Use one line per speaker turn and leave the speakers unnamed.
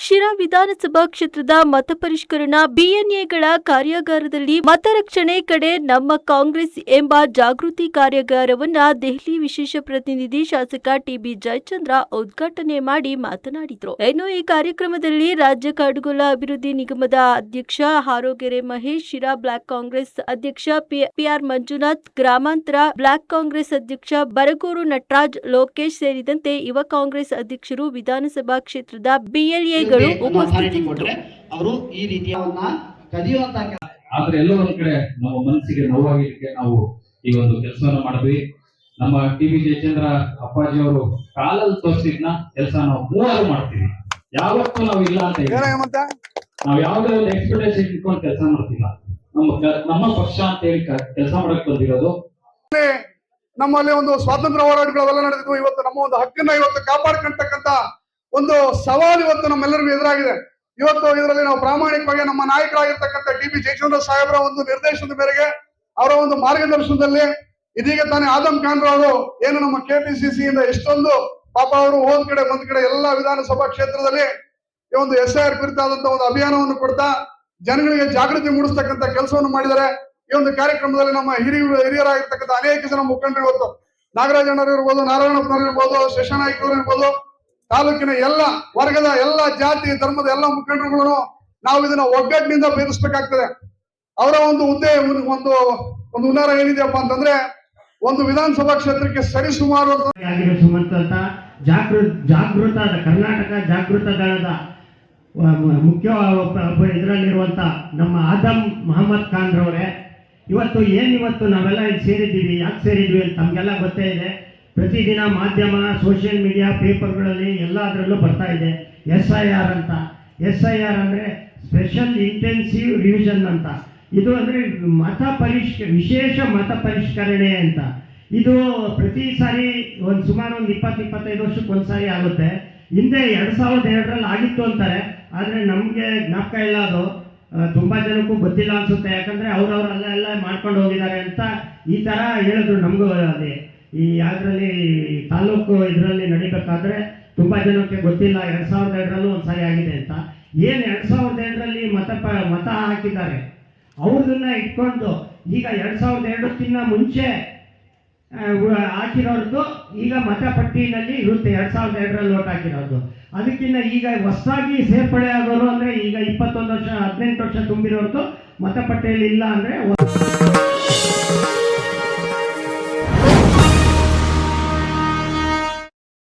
ಶಿರಾ ವಿಧಾನಸಭಾ ಕ್ಷೇತ್ರದ ಮತ ಪರಿಷ್ಕರಣಾ ಬಿಎನ್ಎಗಳ ಕಾರ್ಯಾಗಾರದಲ್ಲಿ ಮತರಕ್ಷಣೆ ಕಡೆ ನಮ್ಮ ಕಾಂಗ್ರೆಸ್ ಎಂಬ ಜಾಗೃತಿ ಕಾರ್ಯಾಗಾರವನ್ನ ದೆಹಲಿ ವಿಶೇಷ ಪ್ರತಿನಿಧಿ ಶಾಸಕ ಟಿಬಿ ಜಯಚಂದ್ರ ಉದ್ಘಾಟನೆ ಮಾಡಿ ಮಾತನಾಡಿದರು. ಇನ್ನು ಈ ಕಾರ್ಯಕ್ರಮದಲ್ಲಿ ರಾಜ್ಯ ಕಾಡುಗೊಲ್ಲ ಅಭಿವೃದ್ಧಿ ನಿಗಮದ ಅಧ್ಯಕ್ಷ ಹಾರೋಗೆರೆ ಮಹೇಶ್, ಶಿರಾ ಬ್ಲಾಕ್ ಕಾಂಗ್ರೆಸ್ ಅಧ್ಯಕ್ಷ ಪಿಆರ್ ಮಂಜುನಾಥ್, ಗ್ರಾಮಾಂತರ ಬ್ಲಾಕ್ ಕಾಂಗ್ರೆಸ್ ಅಧ್ಯಕ್ಷ ಬರಗೂರು ನಟರಾಜ್, ಲೋಕೇಶ್ ಸೇರಿದಂತೆ ಯುವ ಕಾಂಗ್ರೆಸ್ ಅಧ್ಯಕ್ಷರು, ವಿಧಾನಸಭಾ ಕ್ಷೇತ್ರದ ಬಿಎಲ್ಎಗಳು ಉಪಸ್ಥಿತರಿದ್ದರು.
ಅವರು ಈ ರೀತಿಯವನ್ನ ಕದಿಯುವಂತ
ಆದ್ರೆ ಎಲ್ಲೋ ಒಂದ್ ಕಡೆ ನಮ್ಮ ಮನಸ್ಸಿಗೆ ನೋವಾಗಿದ್ದಕ್ಕೆ ನಾವು ಈ ಒಂದು ಕೆಲಸವನ್ನ ಮಾಡಿದ್ವಿ. ನಮ್ಮ ಟಿಬಿ ಜಯಚಂದ್ರ ಅಪ್ಪಾಜಿ ಅವರು ಕಾಲಲ್ಲಿ ತೋರಿಸಿದ್ನ ಕೆಲಸ ನಾವು ಮೂವರು ಮಾಡ್ತೀವಿ. ಯಾವತ್ತೂ ನಾವು ಇಲ್ಲ ಅಂತ ನಾವು ಯಾವುದೇ ಒಂದು ಎಕ್ಸ್ಪೆಕ್ಟೇಷನ್ ಇಟ್ಕೊಂಡು ಕೆಲಸ ಮಾಡ್ತಿಲ್ಲ. ನಮ್ಮ ಪಕ್ಷ ಅಂತ ಹೇಳಿ ಕೆಲಸ ಮಾಡಕ್ ಬಂದಿರೋದು.
ನಮ್ಮಲ್ಲಿ ಒಂದು ಸ್ವಾತಂತ್ರ್ಯ ಹೋರಾಟಗಳೆಲ್ಲ ನಡೆದಿದ್ವು. ಇವತ್ತು ನಮ್ಮ ಒಂದು ಹಕ್ಕನ್ನ ಇವತ್ತು ಕಾಪಾಡ್ಕೊಂತಕ್ಕಂತ ಒಂದು ಸವಾಲು ಇವತ್ತು ನಮ್ಮೆಲ್ಲರಿಗೂ ಎದುರಾಗಿದೆ. ಇವತ್ತು ಇದರಲ್ಲಿ ನಾವು ಪ್ರಾಮಾಣಿಕವಾಗಿ ನಮ್ಮ ನಾಯಕರಾಗಿರ್ತಕ್ಕಂಥ ಟಿಬಿ ಜಯಚಂದ್ರ ಸಾಹೇಬರ ಒಂದು ನಿರ್ದೇಶನದ ಮೇರೆಗೆ, ಅವರ ಒಂದು ಮಾರ್ಗದರ್ಶನದಲ್ಲಿ ಇದೀಗ ತಾನೇ ಆದಮ್ ಖಾನ್ ಅವರು ಏನು ನಮ್ಮ ಕೆಪಿಸಿಸಿ ಇಂದ ಎಷ್ಟೊಂದು ಪಾಪ ಅವರು ಒಂದ್ ಕಡೆ ಎಲ್ಲಾ ವಿಧಾನಸಭಾ ಕ್ಷೇತ್ರದಲ್ಲಿ ಈ ಒಂದು SIR ಕುರಿತಾದಂತಹ ಒಂದು ಅಭಿಯಾನವನ್ನು ಕೊಡ್ತಾ ಜನಗಳಿಗೆ ಜಾಗೃತಿ ಮೂಡಿಸ್ತಕ್ಕಂಥ ಕೆಲಸವನ್ನು ಮಾಡಿದ್ದಾರೆ. ಈ ಒಂದು ಕಾರ್ಯಕ್ರಮದಲ್ಲಿ ನಮ್ಮ ಹಿರಿಯರಾಗಿರ್ತಕ್ಕಂಥ ಅನೇಕ ಜನ ಮುಖಂಡರು, ಇವತ್ತು ನಾಗರಾಜಣ್ಣರು ಇರ್ಬೋದು, ನಾರಾಯಣಪ್ಪನವರು ಇರ್ಬೋದು, ಶಶನಾಯ್ಕರು ಇರ್ಬೋದು, ತಾಲೂಕಿನ ಎಲ್ಲ ವರ್ಗದ ಎಲ್ಲ ಜಾತಿ ಧರ್ಮದ ಎಲ್ಲ ಮುಖಂಡರುಗಳನ್ನು ನಾವು ಇದನ್ನ ಒಗ್ಗಟ್ಟಿನಿಂದ ಬೇರಿಸಬೇಕಾಗ್ತದೆ. ಅವರ ಒಂದು ಹುದ್ದೆ ಒಂದು ಹುನ್ನಾರ ಏನಿದೆಯಪ್ಪ ಅಂತಂದ್ರೆ ಒಂದು ವಿಧಾನಸಭಾ ಕ್ಷೇತ್ರಕ್ಕೆ ಸರಿಸುಮಾರು
ಜಾಗೃತ ಕರ್ನಾಟಕ ಜಾಗೃತ ದಳದ ಮುಖ್ಯ ಇದರಲ್ಲಿರುವಂತ ನಮ್ಮ ಆದಮ್ ಮೊಹಮ್ಮದ್ ಖಾನ್ ರವರೇ, ಇವತ್ತು ನಾವೆಲ್ಲ ಇಲ್ಲಿ ಸೇರಿದ್ದೀವಿ. ಯಾಕೆ ಸೇರಿದ್ವಿ ಅಂತ ತಮಗೆಲ್ಲ ಗೊತ್ತೇ ಇದೆ. ಪ್ರತಿದಿನ ಮಾಧ್ಯಮ, ಸೋಷಿಯಲ್ ಮೀಡಿಯಾ, ಪೇಪರ್ಗಳಲ್ಲಿ ಎಲ್ಲದರಲ್ಲೂ ಬರ್ತಾ ಇದೆ SIR ಅಂತ. SIR ಅಂದರೆ ಸ್ಪೆಷಲ್ ಇಂಟೆನ್ಸಿವ್ ರಿವಿಷನ್ ಅಂತ. ಇದು ಅಂದರೆ ವಿಶೇಷ ಮತ ಪರಿಷ್ಕರಣೆ ಅಂತ. ಇದು ಪ್ರತಿ ಸಾರಿ ಸುಮಾರು ಒಂದು 20-25 ವರ್ಷಕ್ಕೆ ಒಂದ್ಸಾರಿ ಆಗುತ್ತೆ. ಹಿಂದೆ 2002ರಲ್ಲಿ ಆಗಿತ್ತು ಅಂತಾರೆ, ಆದರೆ ನಮಗೆ ಜ್ಞಾಪಕ ಇಲ್ಲ. ಅದು ತುಂಬಾ ಜನಕ್ಕೂ ಗೊತ್ತಿಲ್ಲ ಅನ್ಸುತ್ತೆ. ಯಾಕಂದ್ರೆ ಅವ್ರವರೆಲ್ಲ ಮಾಡ್ಕೊಂಡು ಹೋಗಿದ್ದಾರೆ ಅಂತ ಈ ತರ ಹೇಳಿದ್ರು ನಮಗೂ. ಅದೇ ಈ ಅದರಲ್ಲಿ ತಾಲೂಕು ಇದರಲ್ಲಿ ನಡಿಬೇಕಾದ್ರೆ ತುಂಬಾ ಜನಕ್ಕೆ ಗೊತ್ತಿಲ್ಲ 2002ರಲ್ಲೂ ಒಂದ್ಸಾರಿ ಆಗಿದೆ ಅಂತ. ಏನ್ 2002ರಲ್ಲಿ ಮತ ಹಾಕಿದ್ದಾರೆ ಅವ್ರದನ್ನ ಇಟ್ಕೊಂಡು ಈಗ 2002ಕ್ಕಿಂತ ಮುಂಚೆ ಹಾಕಿರೋರ್ದು ಈಗ ಮತಪಟ್ಟಿನಲ್ಲಿ ಇರುತ್ತೆ. 2002ರಲ್ಲಿ ಓಟ್ ಹಾಕಿರೋದು. ಅದಕ್ಕಿಂತ ಈಗ ಹೊಸದಾಗಿ ಸೇರ್ಪಡೆ ಆಗೋರು ಅಂದ್ರೆ ಈಗ 21 ವರ್ಷ 18 ವರ್ಷ ತುಂಬಿರೋರ್ದು ಮತಪಟ್ಟಿಯಲ್ಲಿ ಇಲ್ಲ ಅಂದ್ರೆ